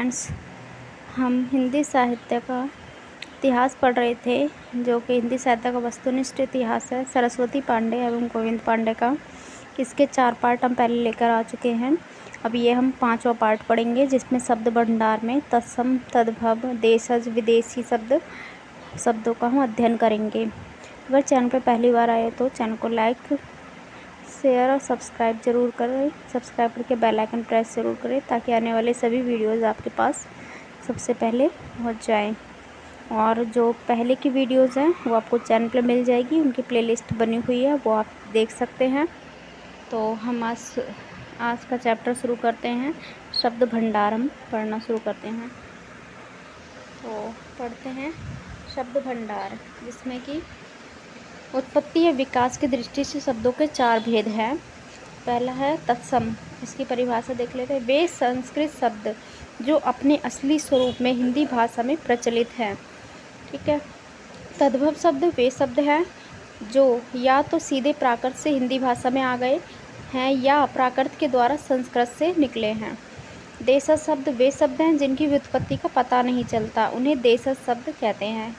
Friends, हम हिंदी साहित्य का इतिहास पढ़ रहे थे, जो कि हिंदी साहित्य का वस्तुनिष्ठ इतिहास है सरस्वती पांडे एवं गोविंद पांडे का। इसके 4 पार्ट हम पहले लेकर आ चुके हैं। अब ये हम 5वां पार्ट पढ़ेंगे, जिसमें शब्द भंडार में तत्सम, तद्भव, देशज, विदेशी शब्दों का हम अध्ययन करेंगे। अगर चैनल पर पहली बार आए तो चैनल को लाइक, शेयर और सब्सक्राइब ज़रूर करें। सब्सक्राइब करके बेल आइकन प्रेस ज़रूर करें, ताकि आने वाले सभी वीडियोज़ आपके पास सबसे पहले पहुंच जाएं। और जो पहले की वीडियोज़ हैं वो आपको चैनल पर मिल जाएगी, उनकी प्लेलिस्ट बनी हुई है, वो आप देख सकते हैं। तो हम आज का चैप्टर शुरू करते हैं। शब्द भंडार हम पढ़ना शुरू करते हैं। तो पढ़ते हैं शब्द भंडार, जिसमें कि उत्पत्ति या विकास की दृष्टि से शब्दों के 4 भेद हैं। पहला है तत्सम। इसकी परिभाषा देख लेते हैं। वे संस्कृत शब्द जो अपने असली स्वरूप में हिंदी भाषा में प्रचलित हैं। ठीक है। तद्भव शब्द वे शब्द हैं जो या तो सीधे प्राकृत से हिंदी भाषा में आ गए हैं या प्राकृत के द्वारा संस्कृत से निकले हैं। देशज शब्द वे शब्द हैं जिनकी व्युत्पत्ति का पता नहीं चलता, उन्हें देशज शब्द कहते हैं।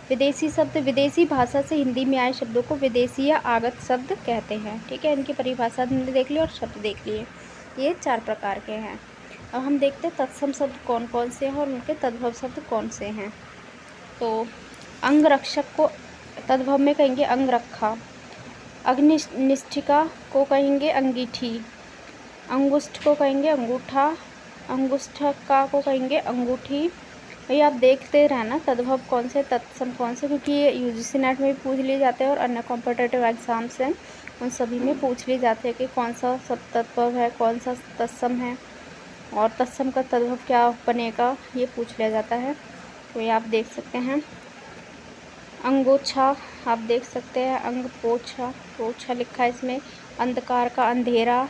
विदेशी शब्द विदेशी भाषा से हिंदी में आए शब्दों को विदेशी या आगत शब्द कहते हैं। ठीक है। इनकी परिभाषा हमने देख ली और शब्द देख लिए। ये 4 प्रकार के हैं। अब हम देखते हैं तत्सम शब्द कौन कौन से हैं और उनके तद्भव शब्द कौन से हैं। तो अंगरक्षक को तद्भव में कहेंगे अंगरखा। अग्निष्ठिका को कहेंगे अंगीठी। अंगुष्ठ को कहेंगे अंगूठा। अंगुष्ठका को कहेंगे अंगूठी। भाई आप देखते रहना तद्भव कौन से, तत्सम कौन से, क्योंकि ये यूजीसी नेट में भी पूछ लिए जाते हैं और अन्य कॉम्पिटिटिव एग्जाम्स हैं उन सभी में पूछ लिए जाते हैं कि कौन सा सब तद्भव है, कौन सा तत्सम है और तत्सम का तद्भव क्या बनेगा, ये पूछ लिया जाता है। तो ये आप देख सकते हैं। अंगोछा आप देख सकते हैं। अंगपोछा, पोछा लिखा है इसमें। अंधकार का अंधेरा।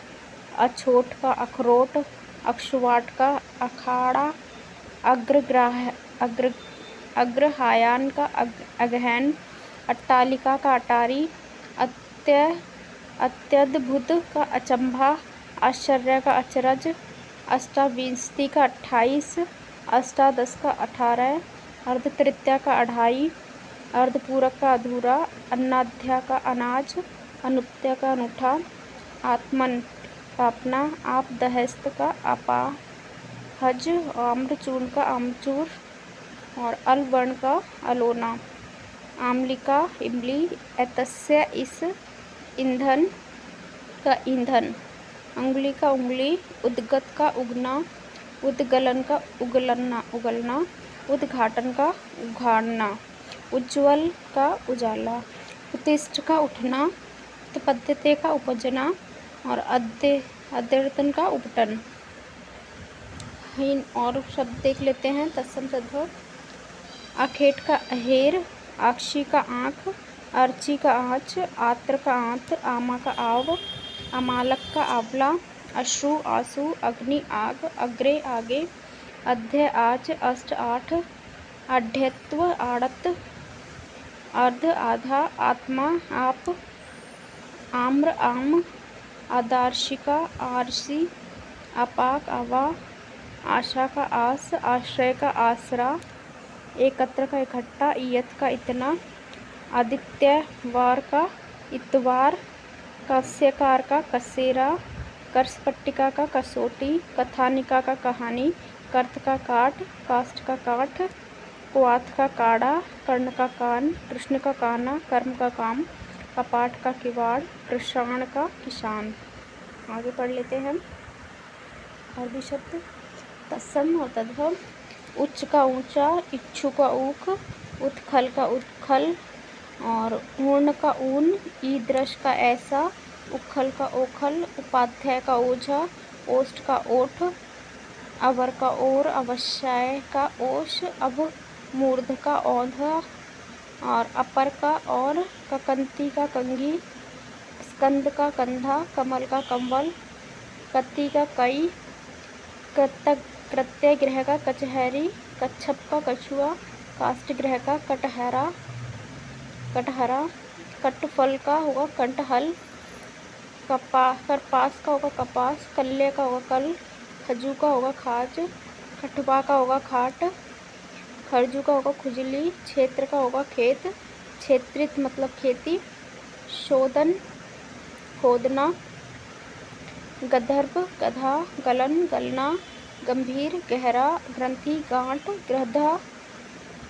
अछोट का अखरोट। अक्षवाट का अखाड़ा। अग्रहायन का अगहन। अट्टालिका का अटारी। अत्यद्भुत का अचंभा। आश्चर्य का अचरज। अष्टाविंशति का 28। अष्टादश का 18। अर्धतृतीया का 2.5। अर्धपूरक का अधूरा। अन्नाध्या का अनाज। अनुत्य का अनूठा। आत्मन का अपना। आप दहस्त का आपा। हज आम्रचूर्ण का आमचूर और अलवर्ण का अलोना। आमलिका इमली। एतस्य इस ईंधन का ईंधन। अंगुली का उंगली। उद्गत का उगना। उद्गलन का उगलना। उद्घाटन का उघाड़ना। उज्ज्वल का उजाला। उत्तिष्ठ का उठना। उत्पद्यते का उपजना और अद्यतन का उपटन। और शब्द देख लेते हैं तत्सम तद्भव। अखेट का अहेर। आक्षी का आँख। अर्ची का आँच। आत्र का आंत्र। आमा का आव। अमालक का आंवला। अश्रु आंसू। अग्नि आग। अग्रे आगे। अध्य आज। अष्ट 8। आढ़्यत्व आड़त। अर्ध आधा। आत्मा आप। आम्र आम। आदार्शिका आरसी। अपाक आवा। आशा का आस। आश्रय का आसरा। एकत्र का इकट्ठा। इयत का इतना। आदित्यवार का इतवार। कस्यकार का कसेरा। कर्षपट्टिका का कसोटी। कथानिका का कहानी। कर्त का काट। काष्ठ का काठ। कुआथ का काड़ा। कर्ण का कान। कृष्ण का काना। कर्म का काम। कपाट का किवाड़। कृषाण का किसान। आगे पढ़ लेते हैं हम और भी शब्द तत्सम और तद्भव। उच्च का ऊंचा। इच्छु का ऊख। उत्खल का उत्खल और ऊर्ण का ऊन। ईदृश का ऐसा। उखल का ओखल। उपाध्याय का ओझा। ओष्ठ का ओठ। अवर का ओर। अवश्य का ओश। अब मूर्ध का औंधा और अपर का और। ककंती का कंगी। स्कंद का कंधा। कमल का कंवल। कत्ती का कई। कृत्यगृह का कचहरी। कच्छप का कछुआ। काष्ठगृह का कटहरा। कटफल का होगा कंटहल। करपास का होगा कपास। कल्य का होगा कल। खजू का होगा खाज। खटुबा का होगा खाट, खरजू का होगा खुजली, क्षेत्र का होगा खेत, क्षेत्रित मतलब खेती, शोधन खोदना, गंधर्व गधा, गलन गलना, गंभीर गहरा, ग्रंथि गांठ,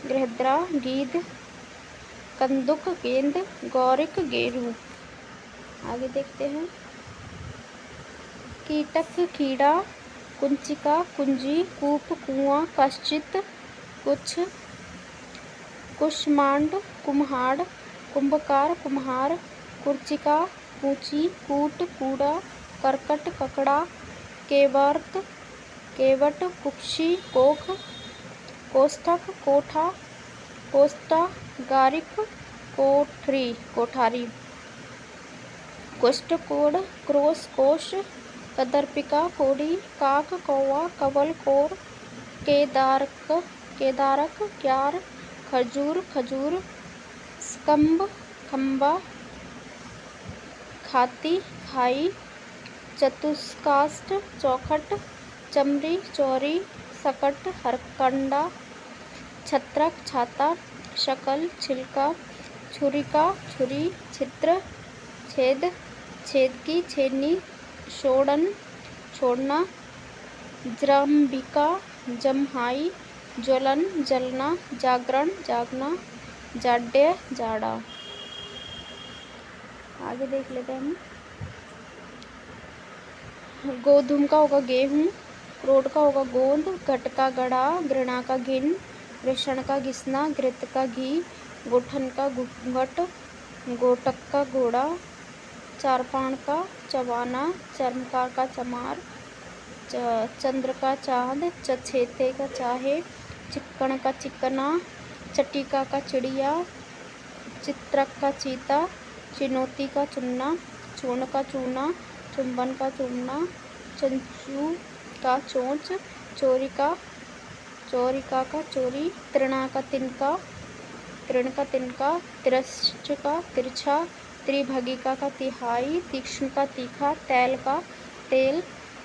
गृहद्रा गीध, कंदुक गेंद, गौरिक गेरू। आगे देखते हैं। कीटक कीड़ा, कुंचिका कुंजी, कूप कुआं, कश्चित कुछ, कुष्मांड कुम्हाड़, कुंभकार कुम्हार, कुर्चिका कूची, कूट कूड़ा, करकट ककड़ा, केवट कुक्षी कोख, कोष्ठक कोठा, कोष्टा गारिक कोठारी, कुष्ठकोण क्रोश कोश, कदर्पिका कोड़ी, काक कौवा, कवल कोर, केदारक क्यार, खजूर खजूर, स्कंब खंबा, खाती खाई, चतुष्काष्ट चौखट, चमरी चौरी, सकट हरकंडा, छत्रक छाता, शकल छिलका, छुरिका छुरी, छिद्र छेद, छेदकी छेदनी, शोड़न छोड़ना, जम्बिका जम्हाई, ज्वलन जलना, जागरण जागना, जाड्य जाड़ा। आगे देख लेते हैं हम। गोधूम का होगा गेहूं, क्रोध का होगा गोंद, घट का गड़ा, घृणा का घिन, कृष्ण का घिसना, घृत का घी, गुठन का घूंघट, गोटक का घोड़ा, चारपाण का चबाना, चर्मकार का चमार, चंद्र का चांद, चछेते का चाहे, चिक्कण का चिकना, चटिका का चिड़िया, चित्रक का चीता, चिनौती का चुन्ना, चूर्ण का चूना, चुंबन का चूमना, चंचू का चोंच, चोरिका का चोरी, तृणा का तिनका, तृण का तिनका, तिरश्च का तिरछा, त्रिभगिका का तिहाई, तीक्ष्ण का तीखा, तैल का तेल,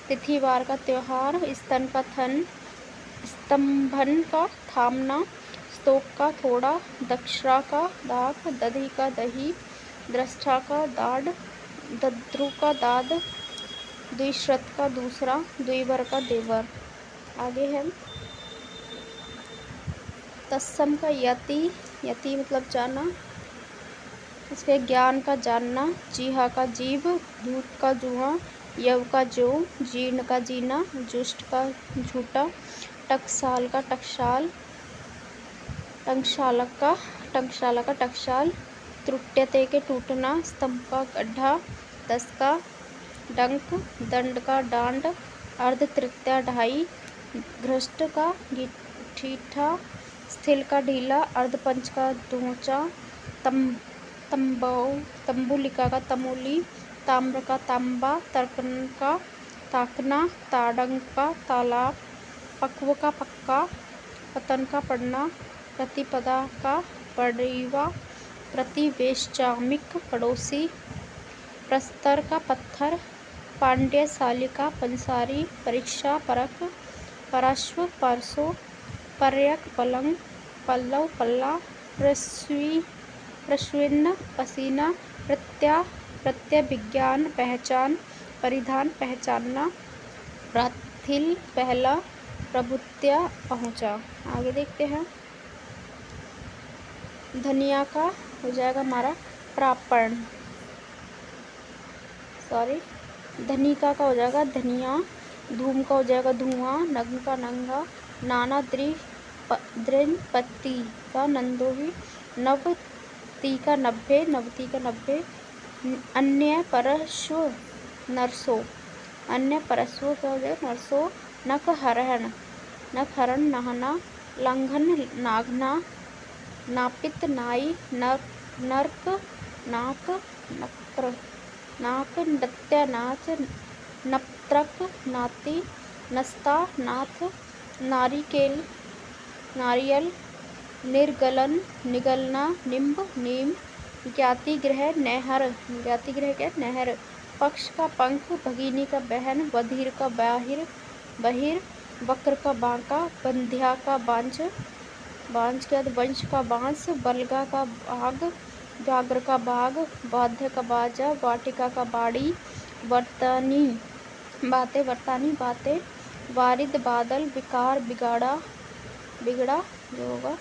तिथिवार का त्योहार, स्तन का थन, स्तंभन का थामना, स्तोक का थोड़ा, दक्षरा का दाग, दधी का दही, दृष्टा का दाढ़, दद्रु का दाद, द्विश्रत का दूसरा, द्विवर का देवर। आगे है तत्सम का यति, यति मतलब जाना, इसके ज्ञान का जानना, जीहा का जीभ, धूत का जुआ, यव का जो, जीर्ण का जीना, जुष्ट का झूठा, टकसाल का टकसाल, टंकशाला का टकसाल, त्रुट्यते के टूटना, स्तंभ का गड्ढा, दस का डंक, दंड का डांड, अर्ध तृतीया ढाई, घृष्ट का ठीठा, स्थिल का ढीला, अर्धपंच का धोचा, तंबुलिका का तमोली, ताम्र का तांबा, तर्कन का ताकना, ताड़ंग का तालाब, पक्व का पक्का, पतन का पड़ना, प्रतिपदा का पड़ीवा, प्रतिवेश्चामिक पड़ोसी, प्रस्तर का पत्थर, पांड्यशाली का पंसारी, परीक्षा परख, परश्व परसों, पर्यक पलंग, पल्लव पल्ला, प्रश्विन्न पसीना, प्रत्यय विज्ञान पहचान, परिधान पहचानना, प्राथिल पहला, प्रभुत्या पहुँचा। आगे देखते हैं। धनिया का हो जाएगा हमारा प्रापण, धनिका का हो जाएगा धनिया, धूम का हो जाएगा धुआं, नग्न का नंगा, नाना दृपति का नंदोही, नवती का 90, अन्य परस्व नरसो, अन्य परस्व का हो जाएगा नरसो, नख हरण नहना, लंघन नागना, नापित नाई, नर्क नाक, नृत्य नाच, नप्त्रक नाती, नस्ता नाथ, नारियल, निर्गलन निगलना, निम्ब नीम, ज्ञातिगृह नहर, ज्ञातिगृह क्या नहर, पक्ष का पंख, भगिनी का बहन, बधिर का बहिर, वक्र का बांका, बंध्या का बांझ, बांझ के बाद वंश का बांस, बलगा का बाग, व्याघ्र का बाग, बाध्य का बाजा, वाटिका का बाड़ी, वर्तनी बातें, वर्तानी बातें, वारिद बादल, विकार बिगाड़ा, बिगड़ा जो होगा,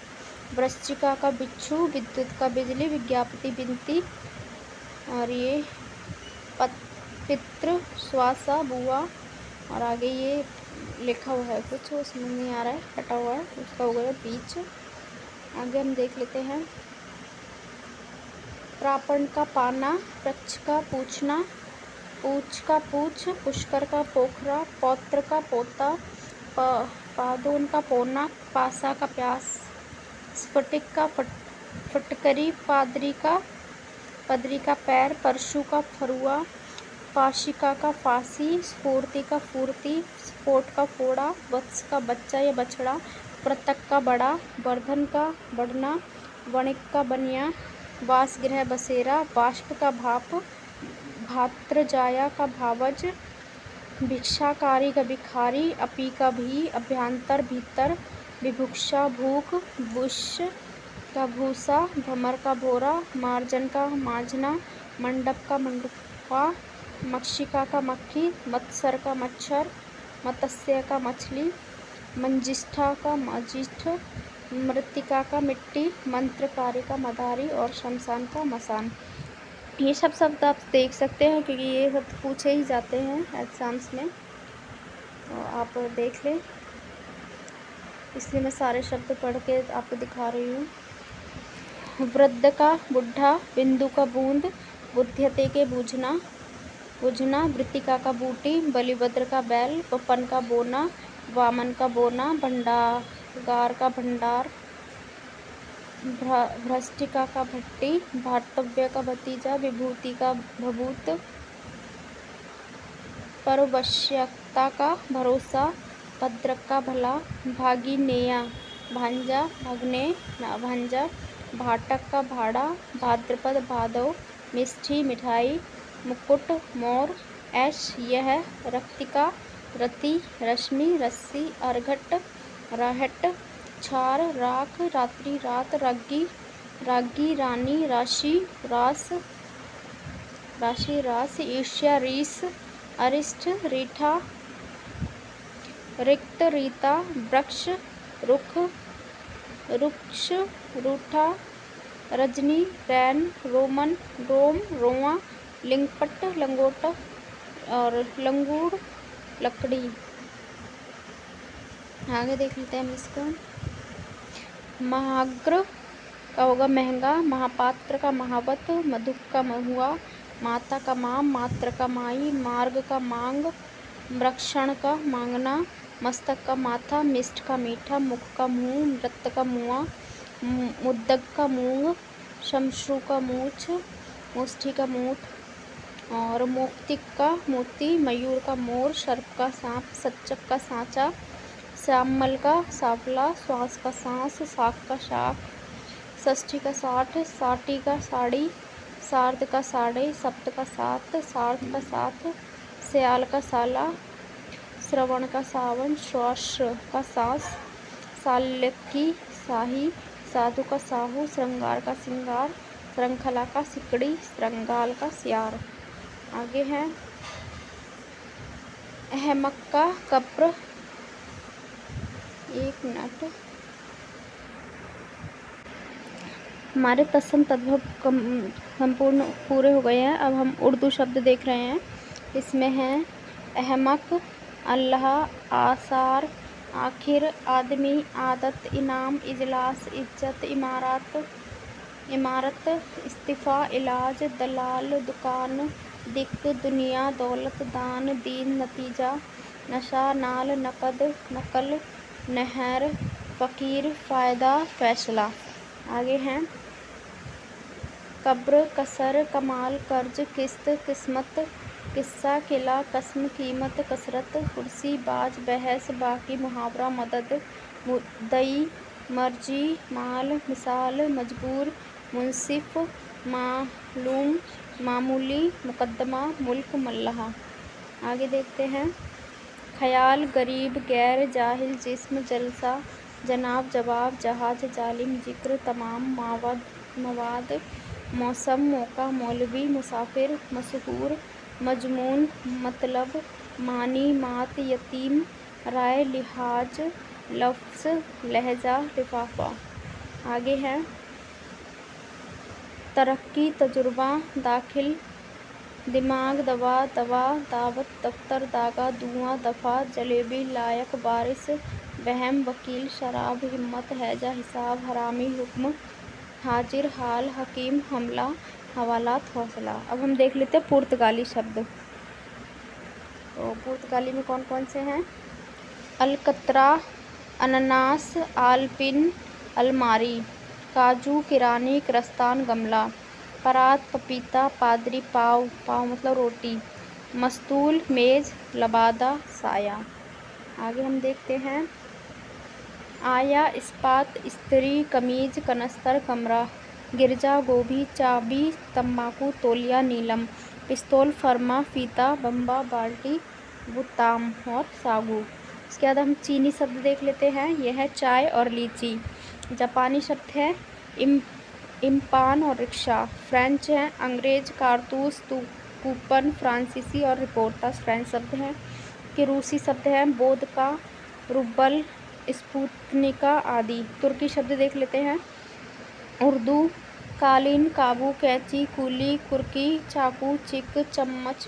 वृश्चिका का बिच्छू, विद्युत का बिजली, विज्ञापति बिनती, और ये पितृ स्वासा बुआ, और आगे ये लिखा हुआ है कुछ, वो समझ नहीं आ रहा है, कटा हुआ है, उसका हो गया बीच। आगे हम देख लेते हैं। प्रापण का पाना, पक्ष का पूछना, पूछ का पूछ, पुष्कर का पोखरा, पौत्र का पोता, पादोन का पोना, पासा का प्यास, स्फटिक का फटकरी, पदरी का पैर, परशु का फरुआ, पाशिका का फांसी, स्फूर्ति का फूर्ति, स्फोट का फोड़ा, वत्स का बच्चा या बछड़ा, पृथक का बड़ा, वर्धन का बढ़ना, वणिक का बनिया, वासगृह बसेरा, बाष्प का भाप, भात्रजाया का भावज, भिक्षाकारी का भिखारी, अपी का भी, अभ्यंतर भीतर, विभुक्षा भूख, बुश का भूसा, भमर का भोरा, मार्जन का मांझना, मंडप का मंडुआ, मक्षिका का मक्खी, मत्सर का मच्छर, मत्स्य का मछली, मंजिष्ठा का मजिष्ठ, मृत्तिका का मिट्टी, मंत्रकारी का मदारी, और शमशान का मसान। ये सब शब्द आप देख सकते हैं क्योंकि ये सब पूछे ही जाते हैं एग्ज़ाम्स में, तो आप देख लें, इसलिए मैं सारे शब्द पढ़ के आपको दिखा रही हूँ। वृद्ध का बुढ़ा, बिंदु का बूंद, बुध्यते के बूझना, वृत्तिका का बूटी, बलिभद्र का बैल, पपन का बोना, वामन का बोना, भंडागार का भंडार, भ्रष्टिका का भट्टी, भार्तव्य का भतीजा, विभूति का भभूत, परवश्यकता का भरोसा, भद्रक का भला, भागिनेया भांजा, भगने भांजा, भाटक का भाड़ा, भाद्रपद भादव, मिष्ठी मिठाई, मुकुट मोर, ऐश यह, रक्तिका रति, रश्मि रस्सी, अर्घट राहट, छार राख, रात्रि रात, रागी रानी, राशि रास, ईर्ष्या रीस, अरिष्ट रीठा, रिक्त रीता, वृक्ष रुख, रुक्ष रूठा, रजनी रैन, रोमन रोम रोआ, लिंगपट लंगोट, और लंगूर लकड़ी। आगे देख लेते हैं हम इसको। महाग्र का होगा महंगा, महापात्र का महावत, मधुक का महुआ, माता का माम, मात्र का माई, मार्ग का मांग, मृक्षण का मांगना, मस्तक का माथा, मिष्ट का मीठा, मुख का मुंह, मृत का मुआ, मुद्दक का मूंग, शमश्रु का मूछ, मुष्टि का मूठ, और मोक्तिक का मोती, मयूर का मोर, सर्प का सांप, सच्चक का सांचा, श्यामल का सावला, श्वास का सांस, शाख का शाख, षष्ठी का साठ, साटी का साड़ी, सार्ध का साड़े, सप्त का सात, सार्थ का साथ, स्याल का साला, श्रवण का सावन, श्वास का सांस, साल्यकी साही, साधु का साहू, श्रृंगार का श्रृंगार, श्रृंखला का सिकड़ी, श्रृंगाल का सियार। आगे है अहमक का कब्र। एक मिनट, हमारे तत्सम तद्भव संपूर्ण पूरे हो गए हैं। अब हम उर्दू शब्द देख रहे हैं। इसमें है अहमक, अल्लाह, आसार, आखिर, आदमी, आदत, इनाम, इजलास, इज्जत, इमारत, इस्तीफ़ा, इलाज, दलाल, दुकान, दिक, दुनिया, दौलत, दान, दीन, नतीजा, नशा, नाल, नकद, नकल, नहर, फ़कीर, फ़ायदा, फैसला। आगे हैं कब्र, कसर, कमाल, कर्ज, किस्त, किस्मत, किस्सा, किला, कसम, कीमत, कसरत, कुर्सी, बाज, बहस, बाकी, मुहावरा, मदद, मुद्दई, मर्जी, माल, मिसाल, मजबूर, मुंसिफ, मालूम, मामूली, मुकदमा, मुल्क, मल्लाह। आगे देखते हैं ख्याल, गरीब, गैर, जाहिल, जिस्म, जलसा, जनाब, जवाब, जहाज, जालिम, जिक्र, तमाम, मवाद, मौसम, मौका, मौलवी, मुसाफिर, मशहूर, मजमून, मतलब, मानी, मात, यतीम, राय, लिहाज, लफ्ज़, लहजा, लिफाफा। आगे है तरक्की, तजुर्बा, दाखिल, दिमाग, दवा, दवा, दावत, दफ्तर, दागा, धुआं, दफ़ा, जलेबी, लायक, बारिश, वहम, वकील, शराब, हिम्मत, हैजा, हिसाब, हरामी, हुक्म, हाजिर, हाल, हकीम, हमला, हवालात, हौसला। अब हम देख लेते हैं पुर्तगाली शब्द। तो पुर्तगाली में कौन कौन से हैं? अलकतरा, अनानास, आलपिन, अलमारी, काजू, किरानी, क्रस्तान, गमला, परात, पपीता, पादरी, पाव, पाव मतलब रोटी, मस्तूल, मेज़, लबादा, साया। आगे हम देखते हैं आया, इस्पात, स्त्री, कमीज, कनस्तर, कमरा, गिरजा, गोभी, चाबी, तंबाकू, तौलिया, नीलम, पिस्तौल, फरमा, फीता, बम्बा, बाल्टी, बुताम और सागू। इसके बाद हम चीनी शब्द देख लेते हैं। यह है चाय और लीची। जापानी शब्द है इम्पान और रिक्शा। फ्रेंच है अंग्रेज, कारतूस, कूपन, फ्रांसीसी और रिपोर्टस फ्रेंच शब्द हैं। कि रूसी शब्द है वोदका, रुबल, स्पुतनिका आदि। तुर्की शब्द देख लेते हैं। उर्दू कालीन, काबू, कैंची, कूली, कुर्की, चाकू, चिक, चम्मच,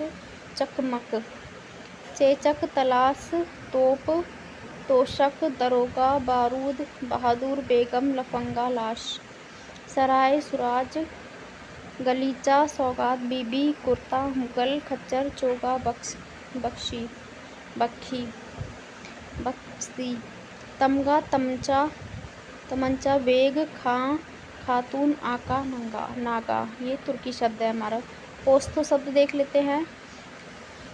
चकमक, चेचक, तलाश, तोप, तोशक, दरोगा, बारूद, बहादुर, बेगम, लफंगा, लाश। सराय, सुराज, गलीचा, सौगात, बीबी, कुर्ता, मुगल, खच्चर, चोगा, बख्शी, तमगा, तमंचा, वेग, खां, खातून, आका, नागा। ये तुर्की शब्द है हमारा। पोस्तो शब्द देख लेते हैं।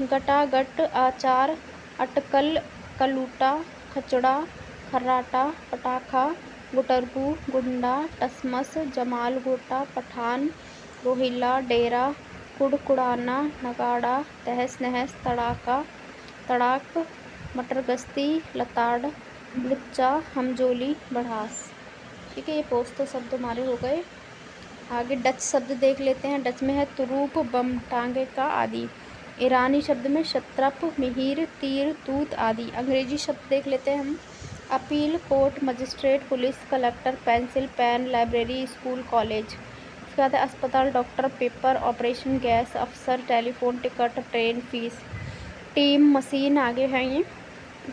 गटागट, आचार, अटकल, कलूटा, खचड़ा, खर्राटा, पटाखा, गुटरगू, गुंडा, टसमस, जमाल, गोटा, पठान, रोहिला, डेरा, कुड़कुड़ाना, नगाड़ा, तहस नहस, तड़ाका, तड़ाक, मटरगश्ती, लताड़, लुच्चा, हमजोली, बढ़ास। ठीक है, ये पोस्तो शब्द हमारे हो गए। आगे डच शब्द देख लेते हैं। डच में है तुरूप, बम, टांगे का आदि। ईरानी शब्द में शत्रप, मिहिर, तीर, तूत आदि। अंग्रेजी शब्द देख लेते हैं हम। Appeal, court, magistrate, police, collector, pencil, pen, library, school, college. इसके बाद अस्पताल, डॉक्टर, पेपर, ऑपरेशन, गैस, अफसर, telephone, ticket, train, fees. Team machine आगे है ये।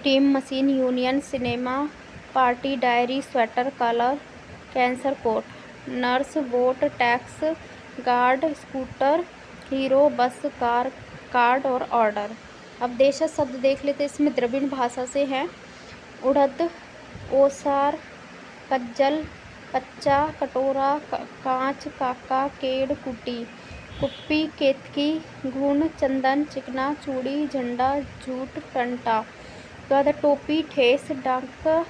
Team machine, union, cinema, party, diary, sweater, colour, cancer, coat, nurse, vote, tax, guard, scooter, hero, bus, car, card और order. अब देशज शब्द देख लेते हैं। इसमें द्रविड़ भाषा से है उड़द, ओसार, कज्जल, कच्चा, कटोरा, कांच, काका, केड़, कुटी, कुप्पी, केतकी, घुन, चंदन, चिकना, चूड़ी, झंडा, झूठ, टंटा। बाद टोपी, ठेस, डाक,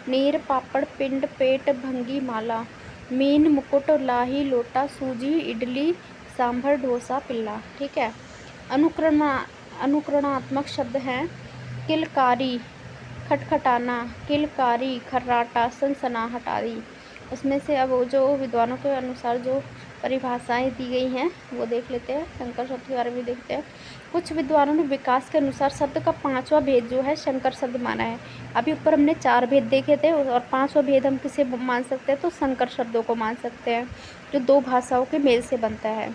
नीर, पापड़, पिंड, पेट, भंगी, माला, मीन, मुकुट, लाही, लोटा, सूजी, इडली, सांभर, डोसा, पिल्ला। ठीक है। अनुकरणात्मक शब्द हैं किलकारी, खटखटाना, किलकारी, खर्राटा, सनसनाहट आदि। उसमें से अब जो विद्वानों के अनुसार जो परिभाषाएं दी गई हैं वो देख लेते हैं। संकर शब्द के बारे में देखते हैं। कुछ विद्वानों ने विकास के अनुसार शब्द का 5वां भेद जो है संकर शब्द माना है। अभी ऊपर हमने 4 भेद देखे थे और 5वां भेद हम किसे मान सकते हैं? तो संकर शब्दों को मान सकते हैं, जो 2 भाषाओं के मेल से बनता है।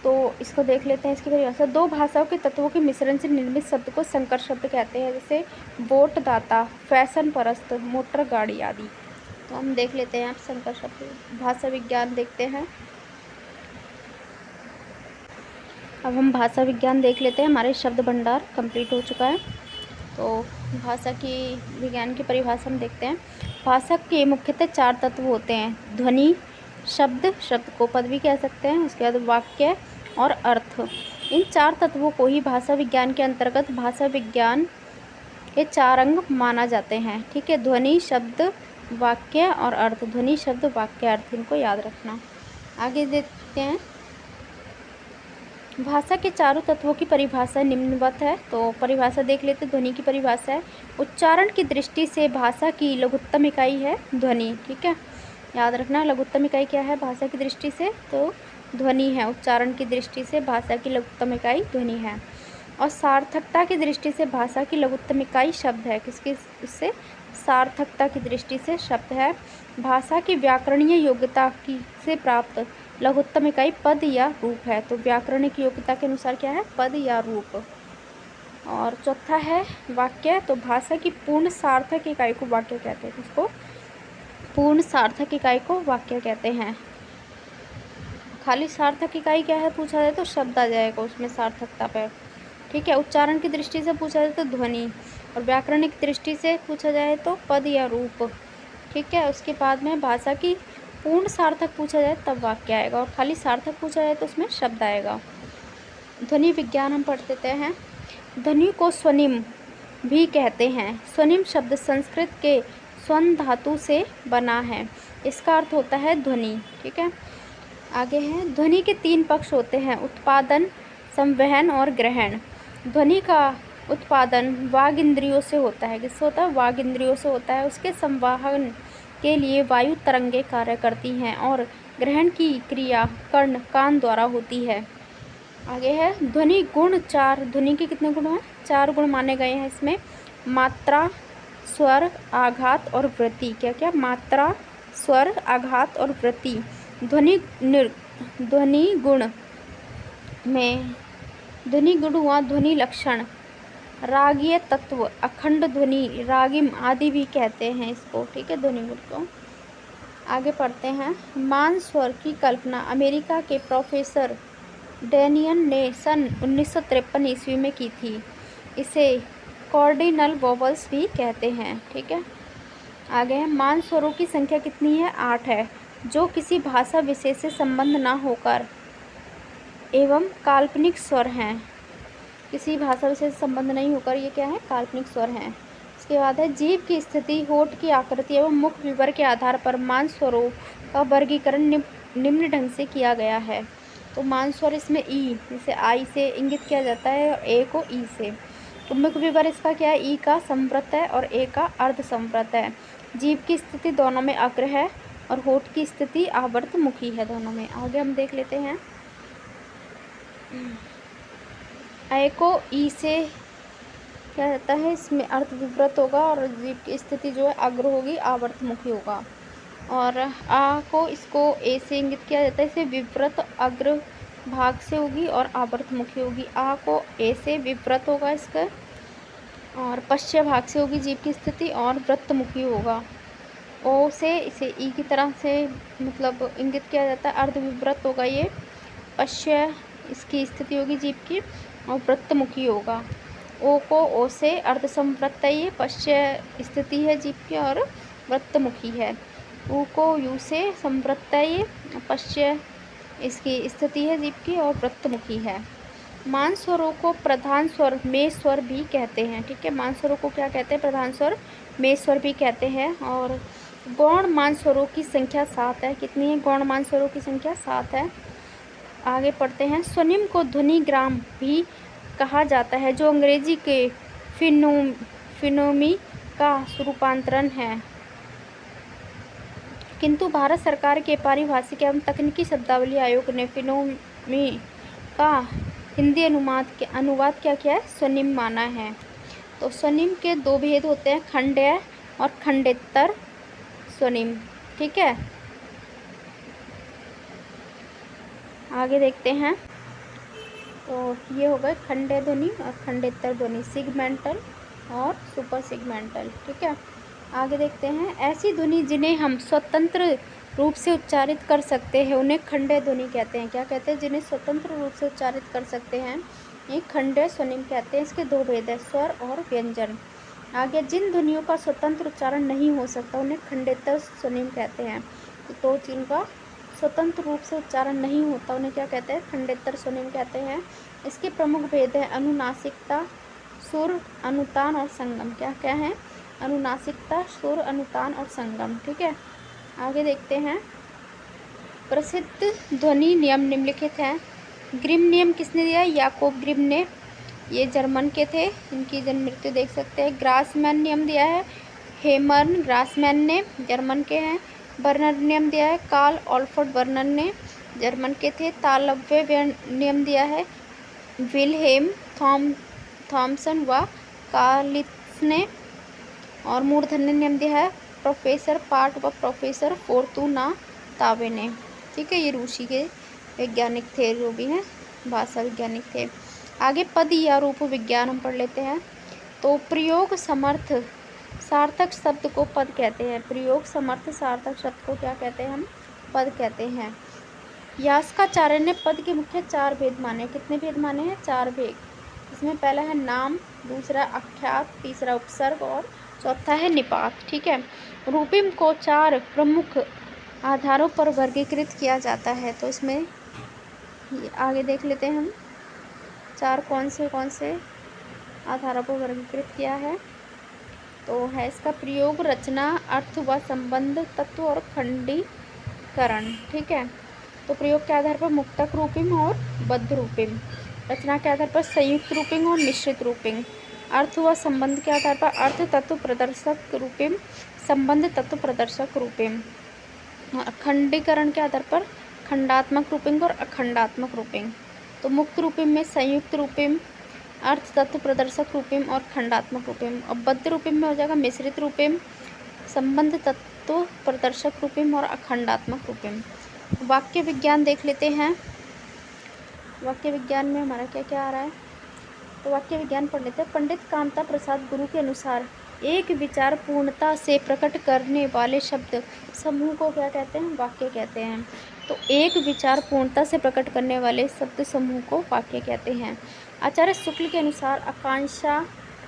तो इसको देख लेते हैं। इसकी परिभाषा 2 भाषाओं के तत्वों के मिश्रण से निर्मित शब्द को संकर शब्द कहते हैं। जैसे वोट दाता, फैशन परस्त, मोटर गाड़ी आदि। तो हम देख लेते हैं। आप संकर शब्द भाषा विज्ञान देखते हैं। अब हम भाषा विज्ञान देख लेते हैं। हमारे शब्द भंडार कंप्लीट हो चुका है। तो भाषा की विज्ञान की परिभाषा हम देखते हैं। भाषा के मुख्यतः 4 तत्व होते हैं। ध्वनि, शब्द को पद भी कह सकते हैं, उसके बाद वाक्य और अर्थ। इन 4 तत्वों को ही भाषा विज्ञान के अंतर्गत भाषा विज्ञान के 4 अंग माना जाते हैं। ठीक है। ध्वनि, शब्द, वाक्य और अर्थ। ध्वनि, शब्द, वाक्य, अर्थ, इनको याद रखना। आगे देखते हैं। भाषा के चारों तत्वों की परिभाषा निम्नवत है। तो परिभाषा देख लेते। ध्वनि की परिभाषा है, उच्चारण की दृष्टि से भाषा की लघुत्तम इकाई है ध्वनि। ठीक है, याद रखना लघुत्तम इकाई क्या है भाषा की दृष्टि से, तो ध्वनि है। उच्चारण की दृष्टि से भाषा की लघुत्तम इकाई ध्वनि है। और सार्थकता की दृष्टि से भाषा की लघुत्तम इकाई शब्द है। किसकी? इससे सार्थकता की दृष्टि से शब्द है। भाषा की व्याकरणीय योग्यता की से प्राप्त लघुत्तम इकाई पद या रूप है। तो व्याकरणिक योग्यता के अनुसार क्या है? पद या रूप। और चौथा है वाक्य। तो भाषा की पूर्ण सार्थक इकाई को वाक्य कहते हैं। इसको पूर्ण सार्थक इकाई को वाक्य कहते हैं। खाली सार्थक इकाई क्या है पूछा जाए तो शब्द आ जाएगा उसमें सार्थकता पर। ठीक है, उच्चारण की दृष्टि से पूछा जाए तो ध्वनि, और व्याकरणिक दृष्टि से पूछा जाए तो पद या रूप। ठीक है, उसके बाद में भाषा की पूर्ण सार्थक पूछा जाए तब वाक्य आएगा, और खाली सार्थक पूछा जाए तो उसमें शब्द आएगा। ध्वनि विज्ञान हम पढ़ लेते हैं। ध्वनि को स्वनिम भी कहते हैं। स्वनिम शब्द संस्कृत के स्वन धातु से बना है। इसका अर्थ होता है ध्वनि। ठीक है, आगे है ध्वनि के 3 पक्ष होते हैं, उत्पादन, संवहन और ग्रहण। ध्वनि का उत्पादन वाग इंद्रियों से होता है। किससे होता है? वाग इंद्रियों से होता है। उसके संवाहन के लिए वायु तरंगे कार्य करती हैं, और ग्रहण की क्रिया कर्ण कान द्वारा होती है। आगे है ध्वनि गुण 4। ध्वनि के कितने गुण हैं? 4 गुण माने गए हैं इसमें। मात्रा, स्वर, आघात और वृत्ति। क्या क्या? मात्रा, स्वर, आघात और वृत्ति। ध्वनि गुण में ध्वनि गुण हुआ ध्वनि लक्षण, रागीय तत्व, अखंड ध्वनि, रागिम आदि भी कहते हैं इसको। ठीक है, ध्वनि गुण को। आगे पढ़ते हैं। मान स्वर की कल्पना अमेरिका के प्रोफेसर डैनियल ने सन 1953 ईस्वी में की थी। इसे कॉर्डिनल वोवल्स भी कहते हैं। ठीक है, आगे है मान स्वरों की संख्या कितनी है? 8 है, जो किसी भाषा विशेष से संबंध ना होकर एवं काल्पनिक स्वर हैं। किसी भाषा विशेष से संबंध नहीं होकर ये क्या है? काल्पनिक स्वर हैं। इसके बाद है जीभ की स्थिति, होठ की आकृति एवं मुख विवर के आधार पर मान स्वरों का वर्गीकरण निम्न ढंग से किया गया है। तो मान स्वर इसमें ई, जैसे आई से इंगित किया जाता है और ए को ई से। तो मुख विवर इसका क्या है? ई का संवृत है और ए का अर्ध संवृत है। जीभ की स्थिति दोनों में अग्र है, और होठ की स्थिति आवर्त मुखी है दोनों में। आगे हम देख लेते हैं। ए को ई से क्या रहता है? इसमें अर्थ विवृत होगा, और जीभ की स्थिति जो है अग्र होगी, आवर्तमुखी होगा। और आ को इसको ए से इंगित किया जाता है, इसे विवृत अग्र भाग से होगी और आवर्तमुखी होगी। आ को ए से विवृत होगा इसका, और पश्चिम भाग से होगी जीभ की स्थिति, और वृत्तमुखी होगा। ओ से इसे ई की तरह से मतलब इंगित किया जाता है, अर्ध विवृत होगा ये, पश्चिम इसकी स्थिति होगी जीभ की, और वृत्तमुखी होगा। ओ को ओ से अर्ध संवृत है, ये पश्चिम स्थिति है जीभ की और वृत्तमुखी है। ऊ को यू से संवृत है, ये पश्चिम इसकी स्थिति है जीभ की और वृत्तमुखी है। मान स्वरों को प्रधान स्वर में स्वर भी कहते हैं। ठीक है, मान स्वरों को क्या कहते हैं? प्रधान स्वर में स्वर भी कहते हैं। और गौण मान स्वरों की संख्या 7 है। कितनी है गौण मान स्वरों की संख्या? 7 है। आगे पढ़ते हैं। स्वनिम को ध्वनि ग्राम भी कहा जाता है, जो अंग्रेजी के फिनोमी का रूपांतरण है, किंतु भारत सरकार के पारिभाषिक एवं तकनीकी शब्दावली आयोग ने फिनोमी का हिंदी अनुवाद क्या किया है? स्वनिम माना है। तो स्वनिम के 2 भेद होते हैं, खंडेय और खंडेतर स्वनिम। ठीक है, आगे देखते हैं। तो ये हो गए खंडेय ध्वनि और खंडेतर ध्वनि, सिगमेंटल और सुपर सिगमेंटल। ठीक है, आगे देखते हैं। ऐसी ध्वनि जिन्हें हम स्वतंत्र रूप से उच्चारित कर सकते हैं उन्हें खंडेय ध्वनि कहते हैं। क्या कहते हैं? जिन्हें स्वतंत्र रूप से उच्चारित कर सकते हैं ये खंडेय स्वनिम कहते हैं। इसके 2 भेद है, स्वर और व्यंजन। आगे जिन ध्वनियों का स्वतंत्र उच्चारण नहीं हो सकता उन्हें खंडेतर स्वनिम कहते हैं। तो जिनका स्वतंत्र रूप से उच्चारण नहीं होता उन्हें क्या कहते हैं? खंडेतर स्वनिम कहते हैं। इसके प्रमुख भेद है अनुनासिकता, सुर, अनुतान और संगम। क्या क्या है? अनुनासिकता, सुर, अनुतान और संगम। ठीक है, आगे देखते हैं। प्रसिद्ध ध्वनि नियम निम्नलिखित हैं। ग्रिम नियम किसने दिया? याकोब ग्रिम ने, ये जर्मन के थे, इनकी जन्म मृत्यु देख सकते हैं। ग्रासमैन नियम दिया है हेमर्न ग्रासमैन ने, जर्मन के हैं। बर्नर नियम दिया है कार्ल ऑल्फ्रेड बर्नर ने, जर्मन के थे। तालव्य नियम दिया है विल्हेम थॉमसन व कार्लित्स ने। और मूर्धन्य नियम दिया है प्रोफेसर पार्ट व प्रोफेसर फोर्तुना ताबे ने। ठीक है, ये रूसी के वैज्ञानिक थे, जो भी हैं भाषा वैज्ञानिक थे। आगे पद या रूप विज्ञान हम पढ़ लेते हैं। तो प्रयोग समर्थ सार्थक शब्द को पद कहते हैं। प्रयोग समर्थ सार्थक शब्द को क्या कहते हैं? हम पद कहते हैं। यास्काचार्य ने पद के मुख्य 4 भेद माने। कितने भेद माने हैं? 4 भेद। इसमें पहला है नाम, दूसरा आख्यात, तीसरा उपसर्ग और चौथा है निपात। ठीक है, रूपिम को 4 प्रमुख आधारों पर वर्गीकृत किया जाता है। तो इसमें आगे देख लेते हैं हम 4 कौन से आधारों पर वर्गीकृत किया है। तो है इसका प्रयोग, रचना, अर्थ व संबंध, तत्व और खंडीकरण। ठीक है, तो प्रयोग के आधार पर मुक्तक रूपिम और बद्ध रूपिम, रचना के आधार पर संयुक्त रूपिंग और मिश्रित रूपिंग, अर्थ व संबंध के आधार पर अर्थ तत्व प्रदर्शक रूपिम, संबंध तत्व प्रदर्शक रूपिम, खंडीकरण के आधार पर खंडात्मक रूपिंग और अखंडात्मक रूपिंग। तो मुक्त रूपिम में संयुक्त रूपिम, अर्थ तत्व प्रदर्शक रूपिम और खंडात्मक रूपिम। और बद्ध रूपिम में हो जाएगा मिश्रित रूपिम, संबंध तत्व प्रदर्शक रूपिम और अखंडात्मक रूपिम। वाक्य विज्ञान देख लेते हैं। वाक्य विज्ञान में हमारा क्या क्या आ रहा है? तो वाक्य विज्ञान पढ़ लेते हैं। पंडित कामता प्रसाद गुरु के अनुसार एक विचार पूर्णता से प्रकट करने वाले शब्द समूह को क्या कहते हैं? वाक्य कहते हैं। तो एक विचार पूर्णता से प्रकट करने वाले शब्द समूह को वाक्य कहते हैं। आचार्य शुक्ल के अनुसार आकांक्षा,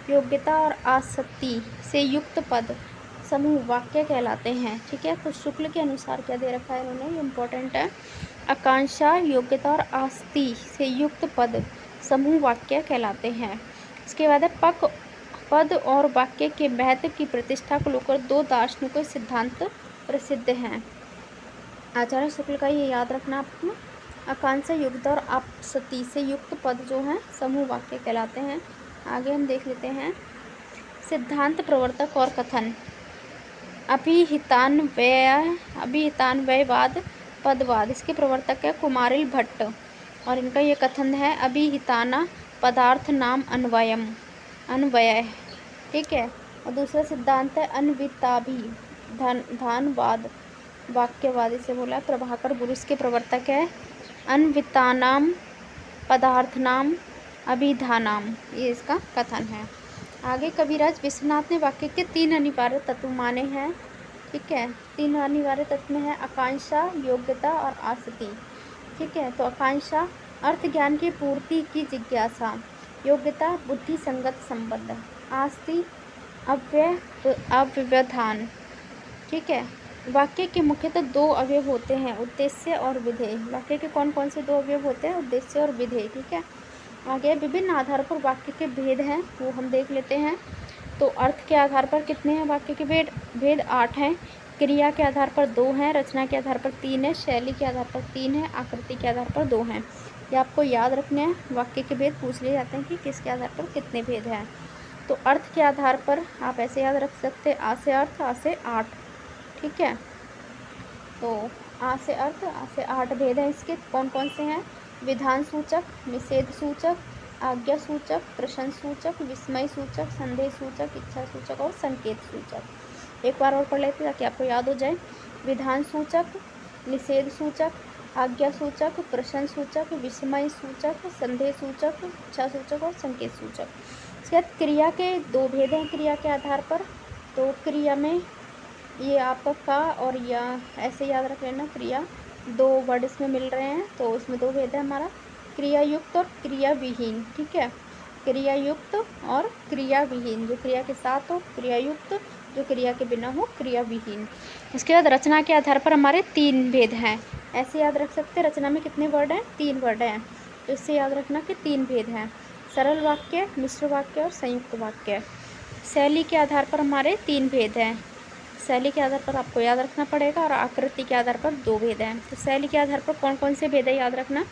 योग्यता और आसक्ति से युक्त पद समूह वाक्य कहलाते हैं। ठीक है, तो शुक्ल के अनुसार क्या दे रखा है इन्होंने, ये इम्पोर्टेंट है। आकांक्षा, योग्यता और आसक्ति से युक्त पद समूह वाक्य कहलाते हैं। इसके बाद है पद और वाक्य के महत्व की प्रतिष्ठा को लेकर 2 दार्शनिकों सिद्धांत प्रसिद्ध हैं। आचार्य शुक्ल का ये याद रखना आपको। आकांक्षा, योग्यता और आसक्ति से युक्त पद जो हैं समूह वाक्य कहलाते हैं। आगे हम देख लेते हैं सिद्धांत, प्रवर्तक और कथन। अभिहितान्वयवाद पदवाद, इसके प्रवर्तक है कुमारिल भट्ट और इनका ये कथन है अभिहिताना पदार्थ नाम अन्वय। ठीक है, और दूसरा सिद्धांत है अन्विताभिधानवाद वाक्यवाद, इसे बोला है प्रभाकर बुरुस के प्रवर्तक है अन्वितानाम पदार्थनाम अभिधानाम, ये इसका कथन है। आगे कविराज विश्वनाथ ने वाक्य के 3 अनिवार्य तत्व माने हैं। ठीक है, 3 अनिवार्य तत्व में है आकांक्षा, योग्यता और आसक्ति। ठीक है, तो आकांक्षा अर्थ ज्ञान की पूर्ति की जिज्ञासा, योग्यता बुद्धि संगत संबंध, आसक्ति अव्यवधान। ठीक है, वाक्य के मुख्यतः 2 अवयव होते हैं, उद्देश्य और विधेय। वाक्य के कौन कौन से 2 अवयव होते हैं? उद्देश्य और विधेय। ठीक है, आगे विभिन्न आधारों पर वाक्य के भेद हैं, वो हम देख लेते हैं। तो अर्थ के आधार पर कितने हैं वाक्य के भेद? 8 हैं। क्रिया के आधार पर 2 हैं, रचना के आधार पर 3 है, शैली के आधार पर 3 है, आकृति के आधार पर 2 हैं। ये आपको याद रखने हैं। वाक्य के भेद पूछ लिए जाते हैं कि किसके आधार पर कितने भेद हैं। तो अर्थ के आधार पर आप ऐसे याद रख सकते हैं, आ से अर्थ, आ से 8। ठीक है, तो आ से अर्थ, आ से 8 भेद हैं इसके। कौन कौन से हैं? विधान सूचक, निषेध सूचक, आज्ञा सूचक, प्रश्न सूचक, विस्मय सूचक, संदेह सूचक, इच्छा सूचक और संकेत सूचक। एक बार और पढ़ लेते हैं ताकि आपको याद हो जाए। विधान सूचक, निषेध सूचक, आज्ञा सूचक, प्रश्न सूचक, विस्मय सूचक, संदेह सूचक, इच्छा सूचक और संकेत सूचक। इसके बाद क्रिया के 2 भेद हैं क्रिया के आधार पर। तो क्रिया में ये आपका का और या ऐसे याद रख लेना, क्रिया 2 वर्ड इसमें मिल रहे हैं, तो इसमें 2 भेद है हमारा, क्रिया युक्त और क्रिया विहीन। ठीक है, क्रिया युक्त और क्रिया विहीन, जो क्रिया के साथ हो क्रिया युक्त, जो क्रिया के बिना हो क्रिया विहीन। उसके बाद रचना के आधार पर हमारे 3 भेद हैं, ऐसे याद रख सकते हैं। रचना में कितने वर्ड हैं? 3 वर्ड हैं, तो इससे याद रखना कि 3 भेद हैं, सरल वाक्य, मिश्र वाक्य और संयुक्त वाक्य। शैली के आधार पर हमारे 3 भेद हैं, शैली के आधार पर आपको याद रखना पड़ेगा और आकृति के आधार पर 2 भेद हैं। तो शैली के आधार पर कौन कौन से भेद है याद रखना,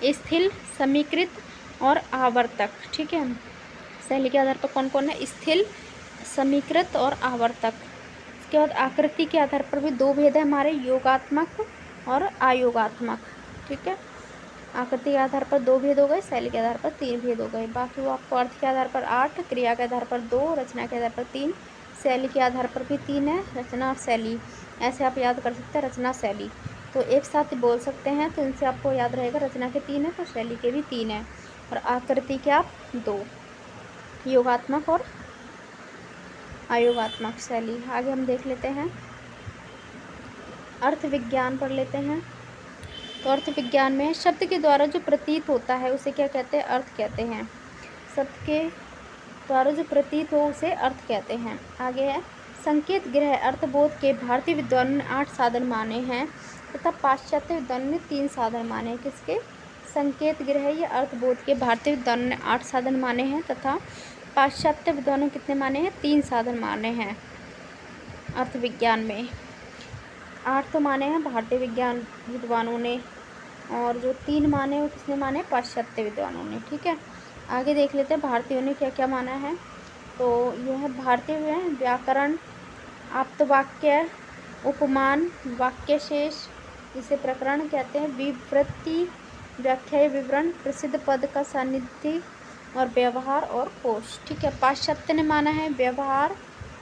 स्थिर, समीकृत और आवर्तक। ठीक है, शैली के आधार पर कौन कौन है, स्थिर, समीकृत और आवर्तक। इसके बाद आकृति के आधार पर भी 2 भेद है हमारे, योगात्मक और अयोगात्मक। ठीक है, आकृति के आधार पर 2 भेद हो गए, शैली के आधार पर 3 भेद हो गए। बाकी वो आपको अर्थ के आधार पर 8, क्रिया के आधार पर 2, रचना के आधार पर 3, शैली के आधार पर भी 3 है, रचना और शैली। ऐसे आप याद कर सकते हैं, रचना शैली तो एक साथ बोल सकते हैं, तो इनसे आपको याद रहेगा रचना के 3 है तो शैली के भी 3 है, और आकृति के आप 2, योगात्मक और अयोगात्मक शैली। आगे हम देख लेते हैं, अर्थ विज्ञान पढ़ लेते हैं। तो अर्थ विज्ञान में शब्द के द्वारा जो प्रतीत होता है उसे क्या कहते हैं, अर्थ कहते हैं। शब्द के द्वारा जो प्रतीत हो उसे अर्थ कहते हैं। आगे है, संकेत ग्रह अर्थबोध के भारतीय विद्वानों ने 8 साधन माने हैं तथा पाश्चात्य विद्वानों ने 3 साधन माने हैं। किसके, संकेत ग्रह या अर्थबोध के भारतीय विद्वानों ने 8 साधन माने हैं तथा पाश्चात्य विद्वानों ने कितने माने हैं, 3 साधन माने हैं अर्थ विज्ञान में। 8 तो माने हैं भारतीय विज्ञान विद्वानों ने, और जो 3 माने हैं वो किसने माने, पाश्चात्य विद्वानों ने। ठीक है, आगे देख लेते हैं भारतीयों ने क्या क्या माना है। तो यह भारतीय में व्याकरण, आप्तवाक्य, उपमान, वाक्यशेष, जिसे प्रकरण कहते हैं, विवृत्ति, व्याख्या, विवरण, प्रसिद्ध पद का सानिध्य और व्यवहार और कोश। ठीक है, पाश्चात्य ने माना है व्यवहार,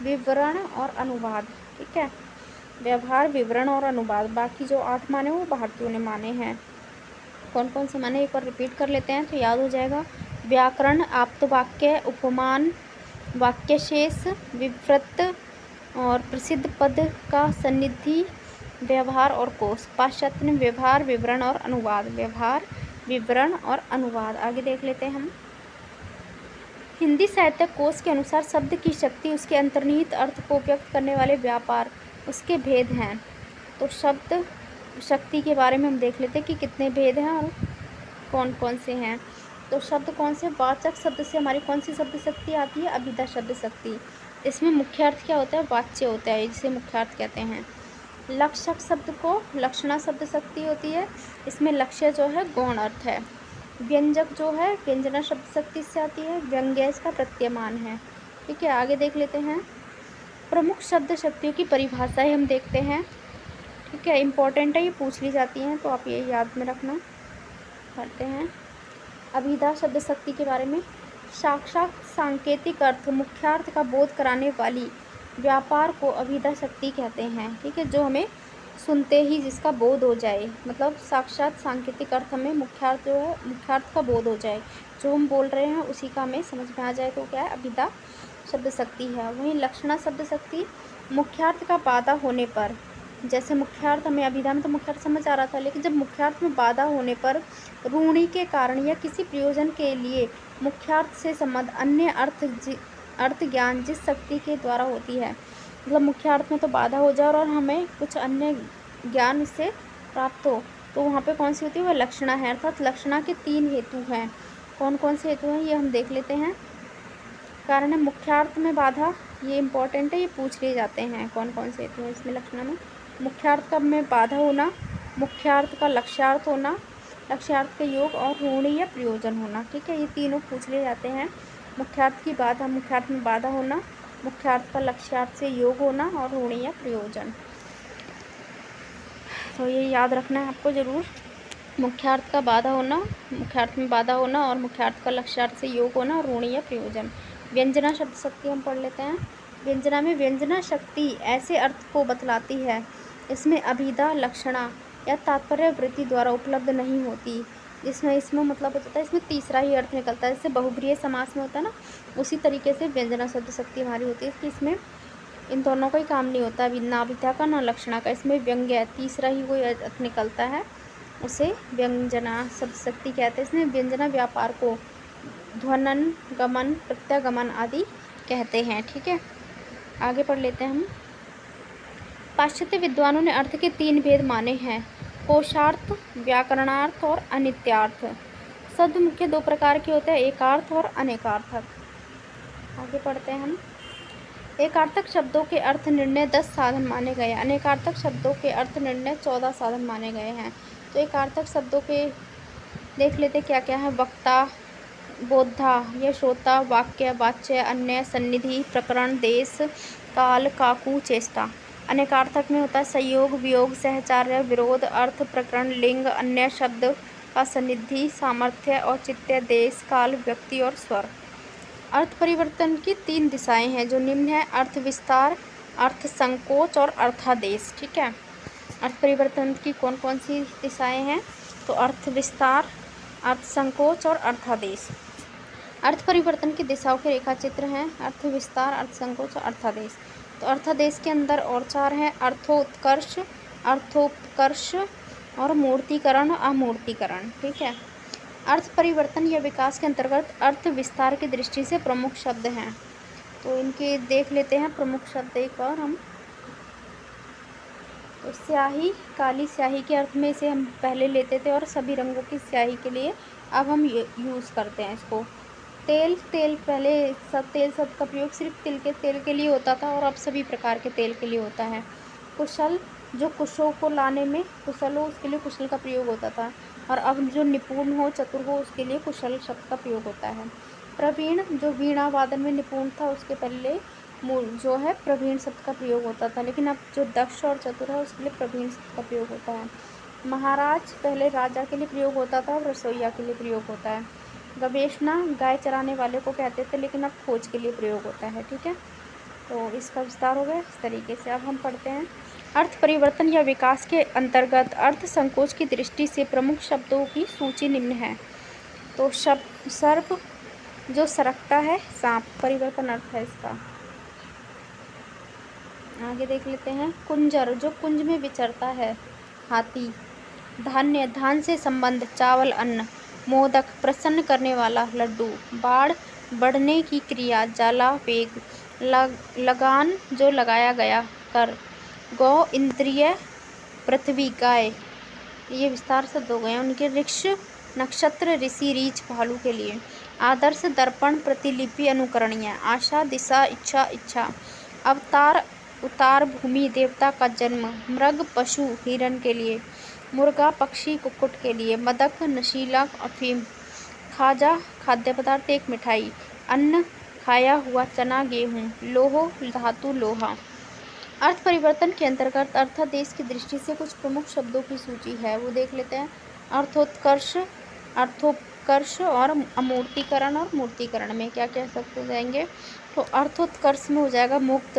विवरण और अनुवाद। ठीक है, व्यवहार, विवरण और अनुवाद। बाकी जो 8 माने वो भारतीयों ने माने हैं। कौन कौन से माने एक बार रिपीट कर लेते हैं तो याद हो जाएगा, व्याकरण, आप्तवाक्य, उपमान, वाक्यशेष, विवृत और प्रसिद्ध पद का सन्निधि, व्यवहार और कोश। पाश्चात्य ने व्यवहार, विवरण और अनुवाद, व्यवहार, विवरण और अनुवाद। आगे देख लेते हैं हम, हिंदी साहित्य कोश के अनुसार शब्द की शक्ति उसके अंतर्निहित अर्थ को व्यक्त करने वाले व्यापार उसके भेद हैं। तो शब्द शक्ति के बारे में हम देख लेते हैं कि कितने भेद हैं और कौन कौन से हैं। तो शब्द कौन से, वाचक शब्द से हमारी कौन सी शब्द शक्ति आती है, अभिधा शब्द शक्ति। इसमें मुख्य अर्थ क्या होता है, वाच्य होता है, जिसे मुख्य अर्थ कहते हैं। लक्षक शब्द को लक्षणा शब्द शक्ति होती है, इसमें लक्ष्य जो है गौण अर्थ है। व्यंजक जो है व्यंजना शब्द शक्ति से आती है, व्यंग्य इसका प्रत्ययमान है। ठीक है, आगे देख लेते हैं, प्रमुख शब्द शक्तियों की परिभाषाएं हम देखते हैं। ठीक है, इम्पोर्टेंट है, ये पूछ ली जाती हैं तो आप ये याद में रखना। करते हैं अभिधा शब्द शक्ति के बारे में, साक्षात सांकेतिक अर्थ मुख्यार्थ का बोध कराने वाली व्यापार को अभिधा शक्ति कहते हैं। ठीक है, जो हमें सुनते ही जिसका बोध हो जाए, मतलब साक्षात सांकेतिक अर्थ हमें मुख्यार्थ जो है मुख्यार्थ का बोध हो जाए, जो हम बोल रहे हैं उसी का हमें समझ में आ जाए तो क्या है, अभिधा शब्द शक्ति है। वहीं लक्षणा शब्द शक्ति मुख्यार्थ का बाधा होने पर, जैसे मुख्यार्थ हमें अभिधा में तो मुख्यार्थ समझ आ रहा था, लेकिन जब मुख्यार्थ में बाधा होने पर रूढ़ि के कारण या किसी प्रयोजन के लिए मुख्यार्थ से संबंध अन्य अर्थ ज्ञान जिस शक्ति के द्वारा होती है, मतलब मुख्यार्थ में तो बाधा हो जाए और हमें कुछ अन्य ज्ञान इससे प्राप्त हो, तो वहाँ पे कौन सी होती है, वह लक्षणा है। अर्थात लक्षणा के 3 हेतु हैं। कौन कौन से हेतु हैं ये हम देख लेते हैं। कारण है मुख्यार्थ में बाधा, ये इम्पोर्टेंट है, ये पूछ लिए जाते हैं कौन कौन से हेतु हैं इसमें। लक्षणा में मुख्यार्थ का में बाधा होना, मुख्यार्थ का लक्ष्यार्थ होना, लक्ष्यार्थ के योग और रूढ़ि या प्रयोजन होना। ठीक है, ये तीनों पूछ लिए जाते हैं। मुख्यार्थ की बाधा, मुख्यार्थ में बाधा होना, मुख्यार्थ का लक्ष्यार्थ से योग होना और रूढ़ि या प्रयोजन। तो ये याद रखना है आपको ज़रूर, मुख्यार्थ का बाधा होना, मुख्यार्थ में बाधा होना और मुख्यार्थ का लक्ष्यार्थ से योग होना और रूढ़ि या प्रयोजन। व्यंजना शब्द शक्ति हम पढ़ लेते हैं। व्यंजना में व्यंजना शक्ति ऐसे अर्थ को बतलाती है इसमें अभिधा, लक्षणा या तात्पर्य वृत्ति द्वारा उपलब्ध नहीं होती। इसमें मतलब होता है, इसमें तीसरा ही अर्थ निकलता है, जैसे बहुब्रीहि समास में होता है ना, उसी तरीके से व्यंजना शब्द शक्ति हमारी होती है कि इसमें इन दोनों का ही काम नहीं होता, ना अभिधा का ना लक्षणा का। इसमें व्यंग्य तीसरा ही कोई अर्थ निकलता है, उसे व्यंजना शब्द शक्ति कहते हैं। इसमें व्यंजना व्यापार को ध्वनन, गमन, प्रत्यागमन आदि कहते हैं। ठीक है, आगे पढ़ लेते हैं हम। पाश्चात्य विद्वानों ने अर्थ के 3 भेद माने हैं, कोशार्थ, व्याकरणार्थ और अनित्यार्थ। शब्द मुख्य 2 प्रकार के होते हैं, एकार्थ और अनेकार्थक। आगे पढ़ते हैं हम। एकार्थक शब्दों के अर्थ निर्णय 10 साधन माने गए। अनेकार्थक शब्दों के अर्थ निर्णय 14 साधन माने गए हैं। तो एकार्थक शब्दों के देख लेते क्या क्या है। वक्ता, बोद्धा, यह श्रोता, वाक्य, वाच्य, अन्य, सन्निधि, प्रकरण, देश, काल, काकू, चेष्टा। अनेकार्थक में होता है संयोग, वियोग, सहचार्य, विरोध, अर्थ, प्रकरण, लिंग, अन्य, शब्द का सन्निधि, सामर्थ्य, औचित्य, देश, काल, व्यक्ति और स्वर। अर्थ परिवर्तन की 3 दिशाएं हैं जो निम्न है। अर्थ विस्तार, अर्थ संकोच और अर्थादेश। ठीक है, अर्थ परिवर्तन की कौन कौन सी दिशाएं हैं? तो अर्थ विस्तार, अर्थ संकोच और अर्थादेश। अर्थ परिवर्तन की दिशाओं के रेखा चित्र हैं। अर्थ विस्तार, अर्थ संकोच और अर्थादेश। तो अर्थादेश के अंदर और 4 हैं। अर्थोत्कर्ष, अर्थोपकर्ष और मूर्तिकरण, अमूर्तिकरण। ठीक है, अर्थ परिवर्तन या विकास के अंतर्गत अर्थ विस्तार की दृष्टि से प्रमुख शब्द हैं। तो इनके देख लेते हैं प्रमुख शब्द एक बार हम। तो स्याही, काली स्याही के अर्थ में इसे हम पहले लेते थे और सभी रंगों की स्याही के लिए अब हम यूज़ करते हैं इसको। तेल, पहले तेल शब्द का प्रयोग सिर्फ तिल के तेल के लिए होता था और अब सभी प्रकार के तेल के लिए होता है। कुशल, जो कुशों को लाने में कुशल हो उसके लिए कुशल का प्रयोग होता था और अब जो निपुण हो, चतुर हो, उसके लिए कुशल शब्द का प्रयोग होता है। प्रवीण, जो वीणा वादन में निपुण था उसके पहले जो है प्रवीण शब्द का प्रयोग होता था, लेकिन अब जो दक्ष और चतुर है उसके लिए प्रवीण शब्द का प्रयोग होता है। महाराज, पहले राजा के लिए प्रयोग होता था और रसोइया के लिए प्रयोग होता है। गवेषणा, गाय चराने वाले को कहते थे लेकिन अब खोज के लिए प्रयोग होता है। ठीक है, तो इसका विस्तार हो गया इस तरीके से। अब हम पढ़ते हैं अर्थ परिवर्तन या विकास के अंतर्गत अर्थ संकोच की दृष्टि से प्रमुख शब्दों की सूची निम्न है। तो शब्द सर्प, जो सरकता है, सांप, परिवर्तन अर्थ है इसका। आगे देख लेते हैं। कुंजर, जो कुंज में विचरता है, हाथी। धान्य, धान से संबंध, चावल, अन्न। मोदक, प्रसन्न करने वाला, लड्डू। बाढ़, बढ़ने की क्रिया, जाला, वेग। लगान, जो लगाया गया, कर। गौ, इंद्रिय, पृथ्वी, गाय। ये विस्तार शब्द हो गए उनके। ऋक्ष, नक्षत्र, ऋषि, रीछ, भालू के लिए। आदर्श, दर्पण, प्रतिलिपि, अनुकरणीय। आशा, दिशा, इच्छा, इच्छा। अवतार, उतार, भूमि, देवता का जन्म। मृग, पशु, हिरण के लिए। मुर्गा, पक्षी, कुक्कुट के लिए। मदक, नशीला, अफीम। खाजा, खाद्य पदार्थ, एक मिठाई। अन्न, खाया हुआ चना, गेहूँ। लोह, धातु, लोहा। अर्थ परिवर्तन के अंतर्गत अर्थादेश की दृष्टि से कुछ प्रमुख शब्दों की सूची है, वो देख लेते हैं। अर्थोत्कर्ष, अर्थोपकर्ष और अमूर्तिकरण और मूर्तिकरण में क्या क्या शब्द हो जाएंगे? तो अर्थोत्कर्ष में हो जाएगा मुक्त,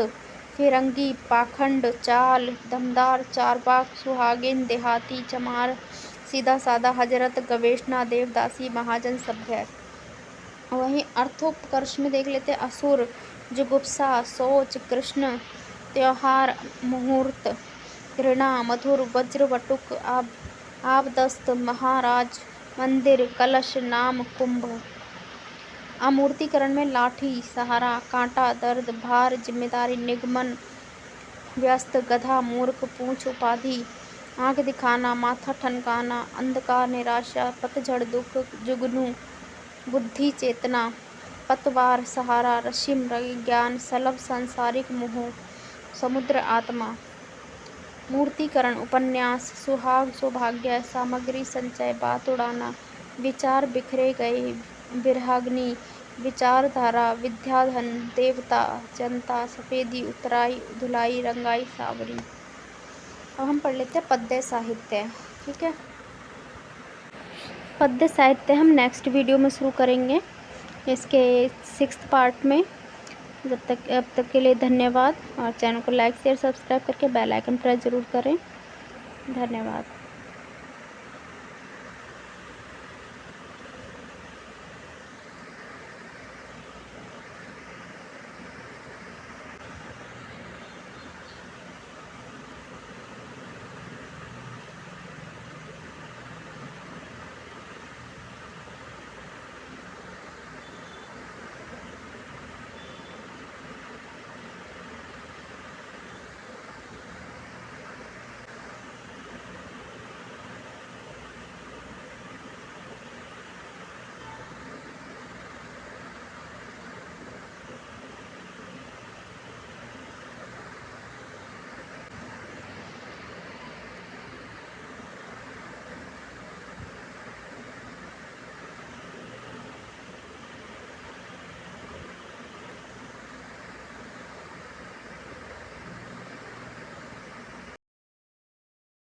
फिरंगी, पाखंड, चाल, दमदार, चारबाग, सुहागिन, देहाती, चमार, सीधा साधा, हजरत, गवेषणा, देवदासी, महाजन, सभ्य। वहीं अर्थोपकर्ष में देख लेते हैं असुर, जुगुप्सा, शौच, कृष्ण, त्योहार, मुहूर्त, घृणा, मधुर, वज्र, वटुक, आबदस्त, महाराज, मंदिर, कलश, नाम, कुंभ। अमूर्तिकरण में लाठी, सहारा, कांटा, दर्द, भार, जिम्मेदारी, निगमन, व्यस्त, गधा, मूर्ख, पूंछ, उपाधि, आंख दिखाना, माथा ठनकाना, अंधकार, निराशा, पतझड़, दुख, जुगनू, बुद्धि, चेतना, पतवार, सहारा, ऋषि, मृग, ज्ञान, सलभ, सांसारिक मोह, समुद्र, आत्मा। मूर्तिकरण, उपन्यास, सुहाग, सौभाग्य, सामग्री, संचय, बात उड़ाना, विचार, बिखरे गए, विरहाग्नि, विचारधारा, विद्याधन, देवता, जनता, सफेदी, उतराई, धुलाई, रंगाई, सावरी। अब हम पढ़ लेते हैं पद्य साहित्य। ठीक है, पद्य साहित्य हम नेक्स्ट वीडियो में शुरू करेंगे, इसके 6th पार्ट में। अब तक के लिए धन्यवाद और चैनल को लाइक शेयर सब्सक्राइब करके बेल आइकन प्रेस ज़रूर करें। धन्यवाद।